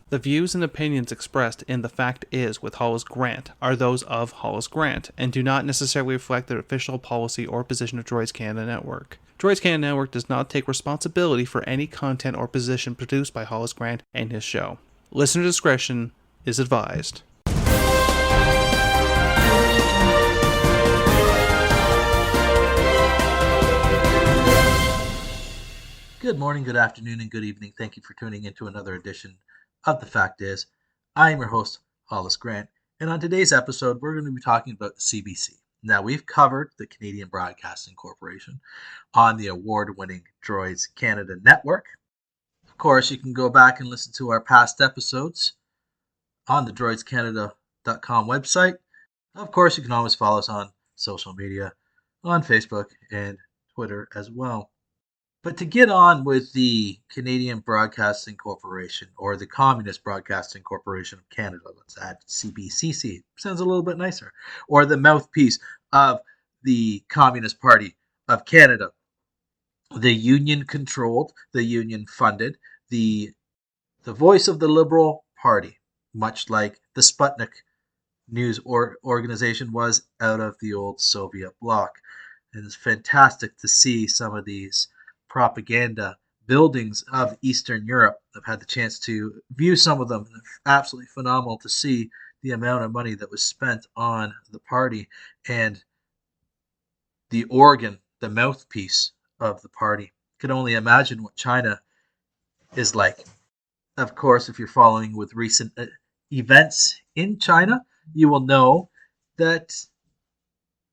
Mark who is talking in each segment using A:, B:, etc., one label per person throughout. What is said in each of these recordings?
A: The views and opinions expressed in The Fact Is with Hollis Grant are those of Hollis Grant and do not necessarily reflect the official policy or position of Droids Canada Network. Droids Canada Network does not take responsibility for any content or position produced by Hollis Grant and his show. Listener discretion is advised.
B: Good morning, good afternoon, and good evening. Thank you for tuning into another edition of The Fact Is. I am your host, Hollis Grant, and on today's episode, we're going to be talking about the CBC. Now, we've covered the Canadian Broadcasting Corporation on the award-winning Droids Canada Network. Of course, you can go back and listen to our past episodes on the droidscanada.com website. Of course, you can always follow us on social media, on Facebook and Twitter as well. But to get on with the Canadian Broadcasting Corporation, or the Communist Broadcasting Corporation of Canada, let's add CBCC, sounds a little bit nicer, or the mouthpiece of the Communist Party of Canada, the union-controlled, the union-funded, the voice of the Liberal Party, much like the Sputnik news organization was out of the old Soviet bloc. And it's fantastic to see some of these propaganda buildings of Eastern Europe. I've had the chance to view some of them. It's absolutely phenomenal to see the amount of money that was spent on the party and the organ, the mouthpiece of the party. Could only imagine what China is like. Of course, if you're following with recent events in China, you will know that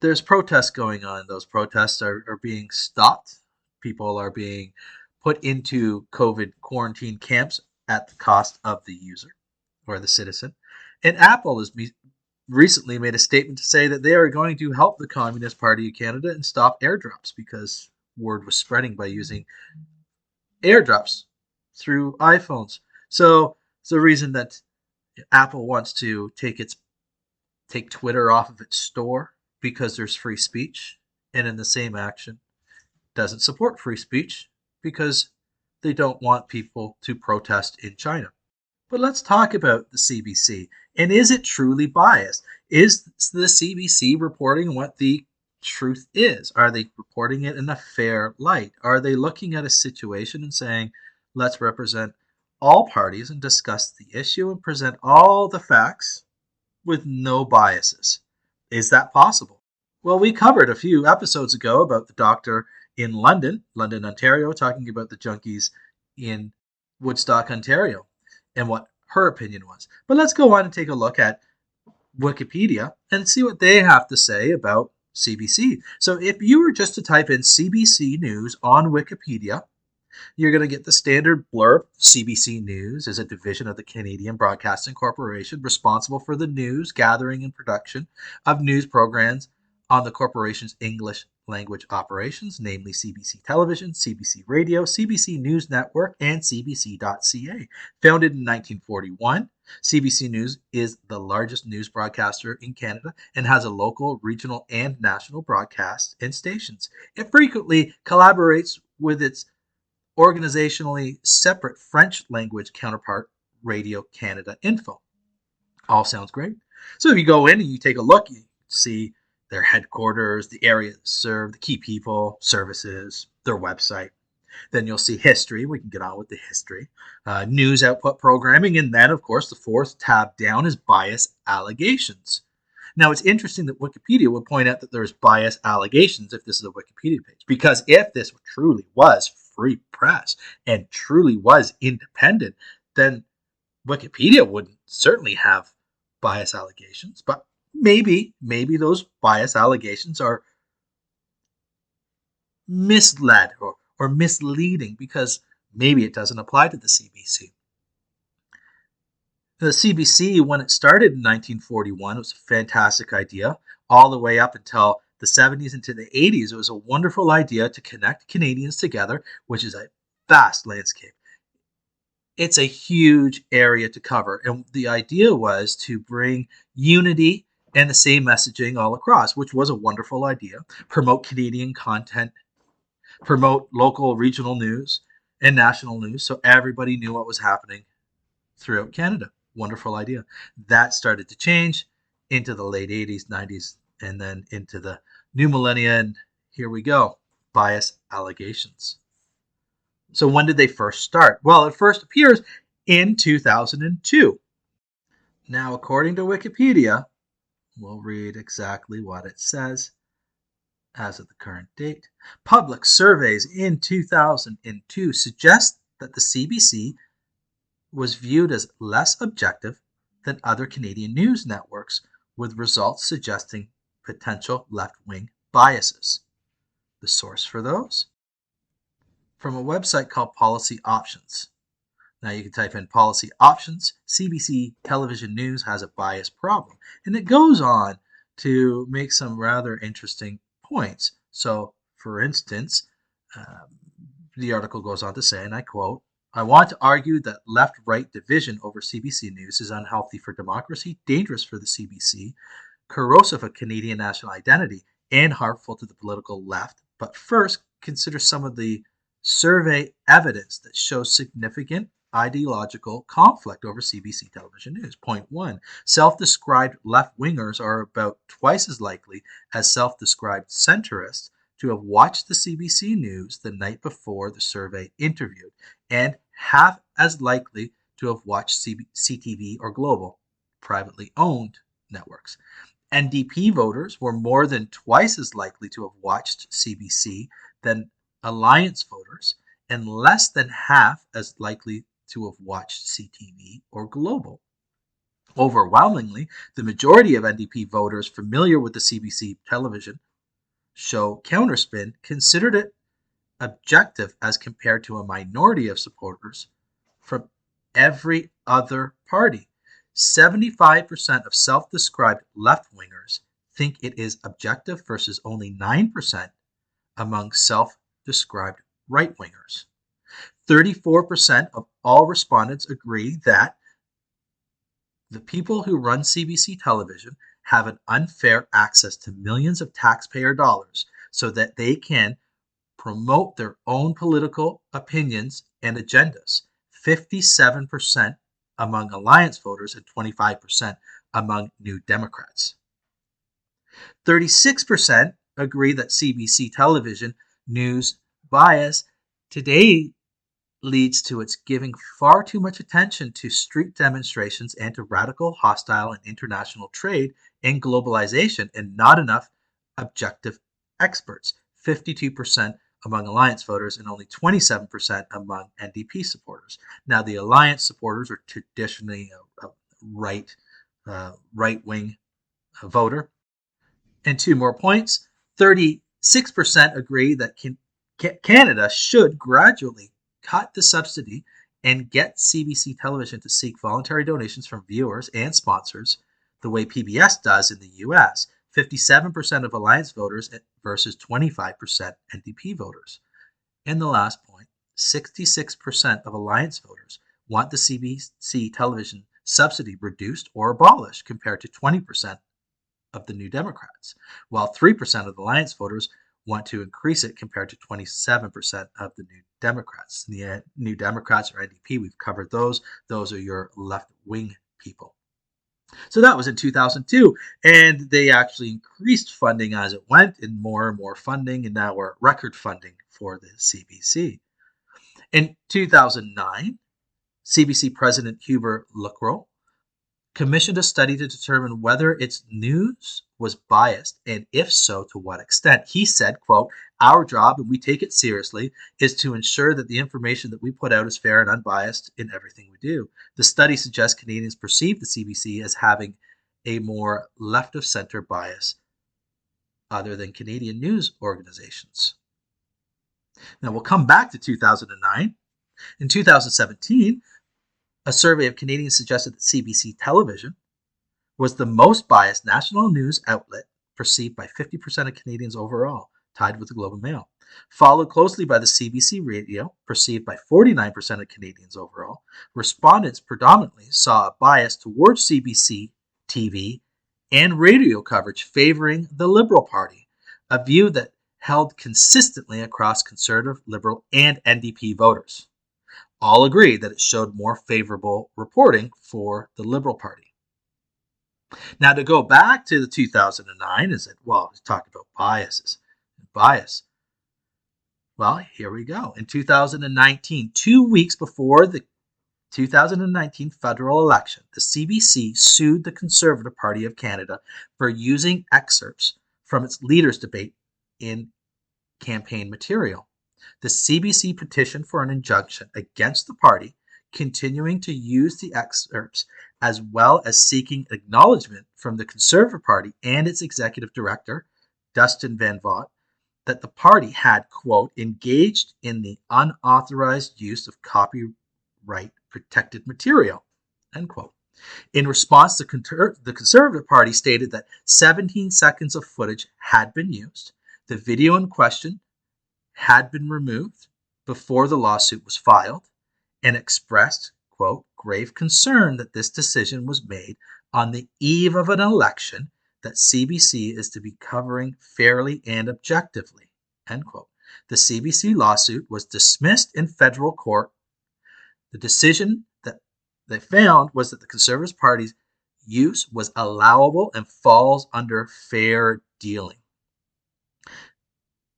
B: there's protests going on. Those protests are being stopped. People are being put into COVID quarantine camps at the cost of the user or the citizen. And Apple has recently made a statement to say that they are going to help the Communist Party of Canada and stop airdrops, because word was spreading by using airdrops through iPhones. So it's the reason that Apple wants to take Twitter off of its store, because there's free speech, and in the same action doesn't support free speech because they don't want people to protest in China. But let's talk about the CBC. And is it truly biased? Is the CBC reporting what the truth is? Are they reporting it in a fair light? Are they looking at a situation and saying, let's represent all parties and discuss the issue and present all the facts with no biases? Is that possible? Well, we covered a few episodes ago about the doctor in London, Ontario, talking about the junkies in Woodstock, Ontario, and what her opinion was. But let's go on and take a look at Wikipedia and see what they have to say about CBC. So if you were just to type in CBC News on Wikipedia, you're going to get the standard blurb. CBC News is a division of the Canadian Broadcasting Corporation responsible for the news, gathering, and production of news programs on the corporation's English language operations, namely CBC Television, CBC Radio, CBC News Network, and CBC.ca. Founded in 1941, CBC News is the largest news broadcaster in Canada and has a local, regional, and national broadcasts and stations. It frequently collaborates with its organizationally separate French language counterpart, Radio Canada Info. All sounds great. So if you go in and you take a look, you see their headquarters, the area served, the key people, services, their website. Then you'll see history. We can get on with the history. News output programming. And then, of course, the fourth tab down is bias allegations. Now, it's interesting that Wikipedia would point out that there's bias allegations if this is a Wikipedia page. Because if this truly was free press and truly was independent, then Wikipedia wouldn't certainly have bias allegations. But maybe those bias allegations are misled or misleading, because maybe it doesn't apply to the CBC. The CBC, when it started in 1941, was a fantastic idea. All the way up until the 70s into the 80s, it was a wonderful idea to connect Canadians together, which is a vast landscape. It's a huge area to cover. And the idea was to bring unity and the same messaging all across, which was a wonderful idea. Promote Canadian content, promote local regional news and national news so everybody knew what was happening throughout Canada. Wonderful idea. That started to change into the late 80s, 90s, and then into the new millennia. And here we go. Bias allegations. So when did they first start? Well, it first appears in 2002. Now, according to Wikipedia, we'll read exactly what it says as of the current date. Public surveys in 2002 suggest that the CBC was viewed as less objective than other Canadian news networks, with results suggesting potential left-wing biases. The source for those? From a website called Policy Options. Now you can type in policy options. CBC television news has a bias problem. And it goes on to make some rather interesting points. So, for instance, the article goes on to say, and I quote, I want to argue that left-right division over CBC News is unhealthy for democracy, dangerous for the CBC, corrosive of Canadian national identity, and harmful to the political left. But first, consider some of the survey evidence that shows significant ideological conflict over CBC television news. Point 1. Self-described left-wingers are about twice as likely as self-described centrists to have watched the CBC News the night before the survey interviewed, and half as likely to have watched CTV or Global, privately owned networks. NDP voters were more than twice as likely to have watched CBC than Alliance voters, and less than half as likely to have watched CTV or Global. Overwhelmingly, the majority of NDP voters familiar with the CBC television show Counterspin considered it objective as compared to a minority of supporters from every other party. 75% of self-described left-wingers think it is objective versus only 9% among self-described right-wingers. 34% of all respondents agree that the people who run CBC television have an unfair access to millions of taxpayer dollars so that they can promote their own political opinions and agendas. 57% among Alliance voters and 25% among New Democrats. 36% agree that CBC television news bias today leads to its giving far too much attention to street demonstrations and to radical, hostile, and international trade and globalization, and not enough objective experts. 52% among Alliance voters and only 27% among NDP supporters. Now, the Alliance supporters are traditionally a right-wing voter. And 2 more points. 36% agree that Canada should gradually cut the subsidy and get CBC television to seek voluntary donations from viewers and sponsors the way PBS does in the US. 57% of Alliance voters versus 25% NDP voters. And the last point, 66% of Alliance voters want the CBC television subsidy reduced or abolished compared to 20% of the New Democrats, while 3% of the Alliance voters want to increase it compared to 27% of the New Democrats. The New Democrats or NDP, we've covered those. Those are your left-wing people. So that was in 2002, and they actually increased funding as it went, and more funding, and now we're at record funding for the CBC. In 2009, CBC President Hubert Lacroix commissioned a study to determine whether its news was biased, and if so, to what extent. He said, quote, our job, and we take it seriously, is to ensure that the information that we put out is fair and unbiased in everything we do. The study suggests Canadians perceive the CBC as having a more left-of-center bias other than Canadian news organizations. Now, we'll come back to 2009. In 2017, a survey of Canadians suggested that CBC television was the most biased national news outlet, perceived by 50% of Canadians overall, tied with the Globe and Mail. Followed closely by the CBC radio, perceived by 49% of Canadians overall. Respondents predominantly saw a bias towards CBC TV and radio coverage favoring the Liberal Party, a view that held consistently across Conservative, Liberal, and NDP voters. all agreed that it showed more favorable reporting for the Liberal Party. Now, to go back to the 2009, is it, well, he's talking about bias. Well, here we go. In 2019, 2 weeks before the 2019 federal election, the CBC sued the Conservative Party of Canada for using excerpts from its leaders' debate in campaign material. The CBC petitioned for an injunction against the party continuing to use the excerpts, as well as seeking acknowledgement from the Conservative Party and its executive director, Dustin Van Vogt, that the party had, quote, engaged in the unauthorized use of copyright protected material, end quote. In response, the Conservative Party stated that 17 seconds of footage had been used. The video in question had been removed before the lawsuit was filed, and expressed, quote, grave concern that this decision was made on the eve of an election that CBC is to be covering fairly and objectively, end quote. The CBC lawsuit was dismissed in federal court. The decision that they found was that the Conservative Party's use was allowable and falls under fair dealing.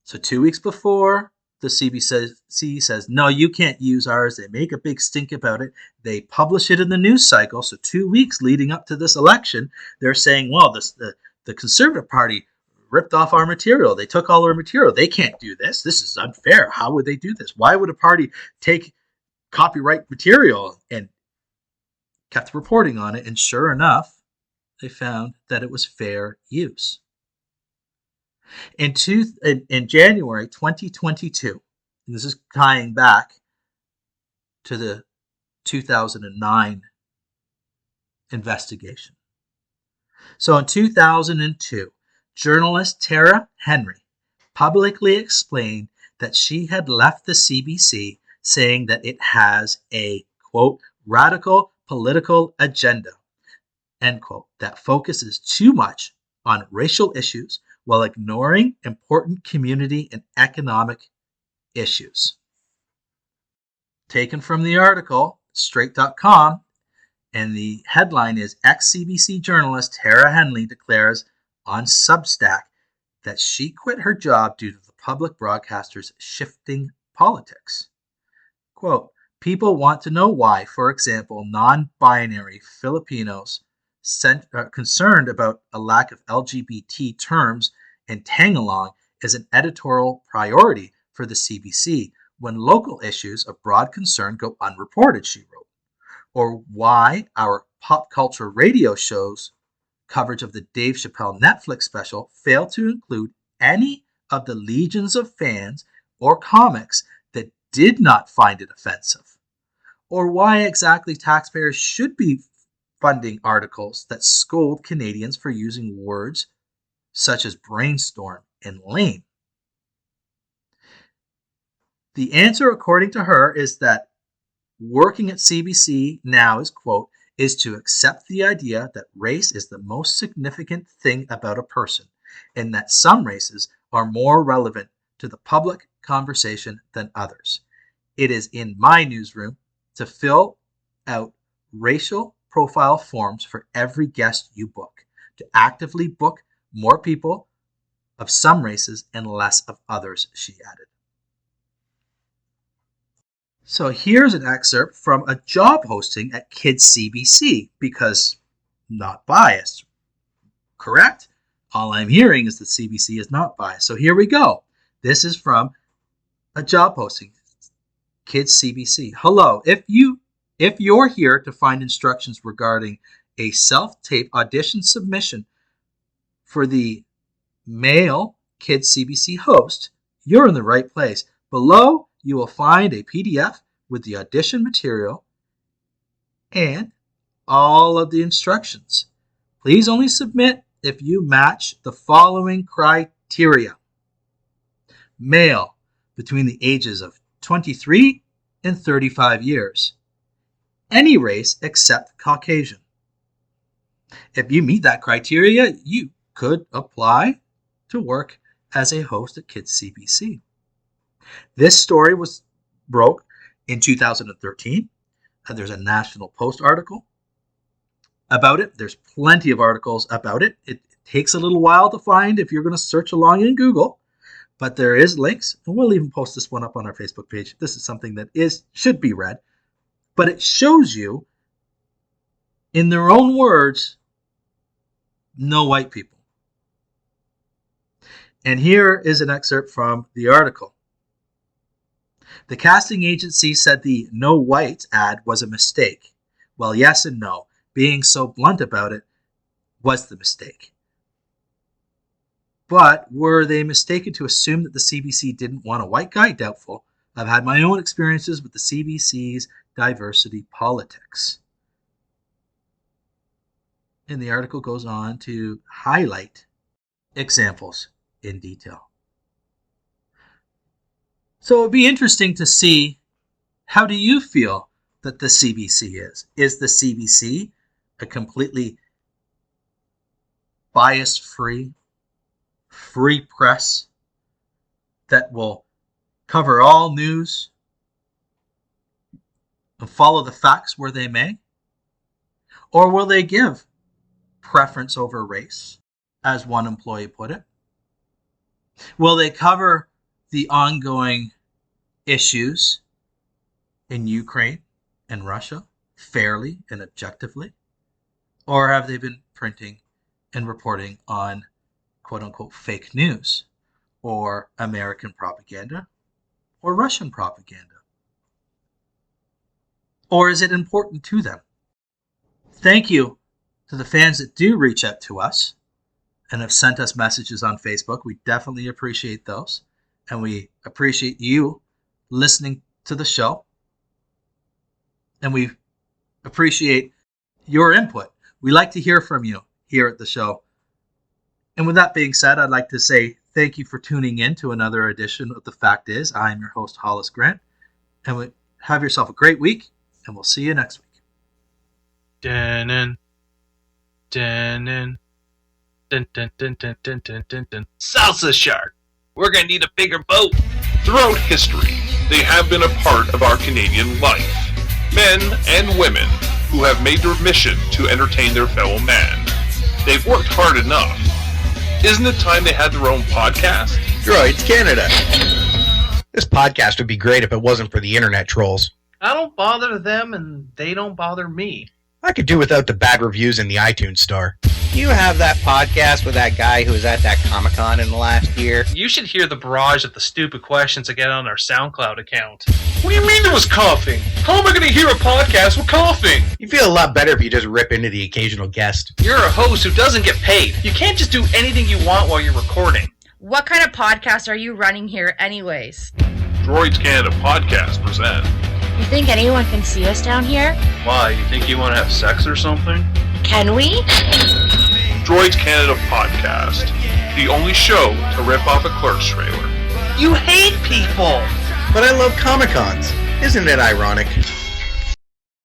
B: So 2 weeks before, the CBC says, no, you can't use ours. They make a big stink about it. They publish it in the news cycle. So 2 weeks leading up to this election, they're saying, well, the Conservative Party ripped off our material. They took all our material. They can't do this. This is unfair. How would they do this? Why would a party take copyright material? And kept reporting on it. And sure enough, they found that it was fair use. In January 2022, and this is tying back to the 2009 investigation. So in 2002, journalist Tara Henry publicly explained that she had left the CBC saying that it has a, quote, radical political agenda, end quote, that focuses too much on racial issues while ignoring important community and economic issues. Taken from the article, straight.com, and the headline is ex-CBC journalist Tara Henry declares on Substack that she quit her job due to the public broadcaster's shifting politics. Quote, people want to know why, for example, non-binary Filipinos concerned about a lack of LGBT terms and tang-along is an editorial priority for the CBC when local issues of broad concern go unreported, she wrote. Or why our pop culture radio shows coverage of the Dave Chappelle Netflix special fail to include any of the legions of fans or comics that did not find it offensive. Or why exactly taxpayers should be funding articles that scold Canadians for using words such as brainstorm and lame. The answer, according to her, is that working at CBC now is, quote, is to accept the idea that race is the most significant thing about a person, and that some races are more relevant to the public conversation than others. It is in my newsroom to fill out racial profile forms for every guest you book, to actively book more people of some races and less of others, she added. So here's an excerpt from a job posting at Kids CBC, because not biased, correct? All I'm hearing is that CBC is not biased. So here we go. This is from a job posting, Kids CBC. Hello, if you're here to find instructions regarding a self-tape audition submission for the male Kids CBC host, you're in the right place. Below, you will find a PDF with the audition material and all of the instructions. Please only submit if you match the following criteria. Male, between the ages of 23 and 35 years. Any race except Caucasian. If you meet that criteria, you could apply to work as a host at Kids CBC. This story was broke in 2013. There's a National Post article about it. There's plenty of articles about it. It takes a little while to find if you're going to search along in Google, but there is links, and we'll even post this one up on our Facebook page. This is something that should be read, but it shows you, in their own words, no white people. And here is an excerpt from the article. The casting agency said the "no whites" ad was a mistake. Well, yes and no. Being so blunt about it was the mistake. But were they mistaken to assume that the CBC didn't want a white guy? Doubtful. I've had my own experiences with the CBC's diversity politics. And the article goes on to highlight examples in detail. So it'd be interesting to see, how do you feel that the CBC is? Is the CBC a completely bias-free, free press that will cover all news and follow the facts where they may? Or will they give preference over race, as one employee put it? Will they cover the ongoing issues in Ukraine and Russia fairly and objectively? Or have they been printing and reporting on quote-unquote fake news, or American propaganda, or Russian propaganda? Or is it important to them? Thank you to the fans that do reach out to us and have sent us messages on Facebook. We definitely appreciate those. And we appreciate you listening to the show. And we appreciate your input. We like to hear from you here at the show. And with that being said, I'd like to say thank you for tuning in to another edition of The Fact Is. I'm your host, Hollis Grant. And have yourself a great week, and we'll see you next week.
A: Dun, dun, dun, dun, dun, dun, dun, dun, dun, dun, dun.
C: Salsa shark. We're going to need a bigger boat. Throughout history, they have been a part of our Canadian life. Men and women who have made their mission to entertain their fellow man. They've worked hard enough. Isn't it time they had their own podcast?
D: Droids Canada. This podcast would be great if it wasn't for the internet trolls.
A: I don't bother them, and they don't bother me.
D: I could do without the bad reviews in the iTunes store.
E: You have that podcast with that guy who was at that Comic-Con in the last year?
A: You should hear the barrage of the stupid questions I get on our SoundCloud account.
C: What do you mean there was coughing? How am I going to hear a podcast with coughing?
D: You feel a lot better if you just rip into the occasional guest.
A: You're a host who doesn't get paid. You can't just do anything you want while you're recording.
F: What kind of podcast are you running here anyways?
C: Droids Canada Podcast present.
F: You think anyone can see us down here?
A: Why, you think you want to have sex or something?
F: Can we?
C: Droids Canada Podcast. The only show to rip off a Clerks trailer.
A: You hate people!
D: But I love Comic-Cons. Isn't it ironic?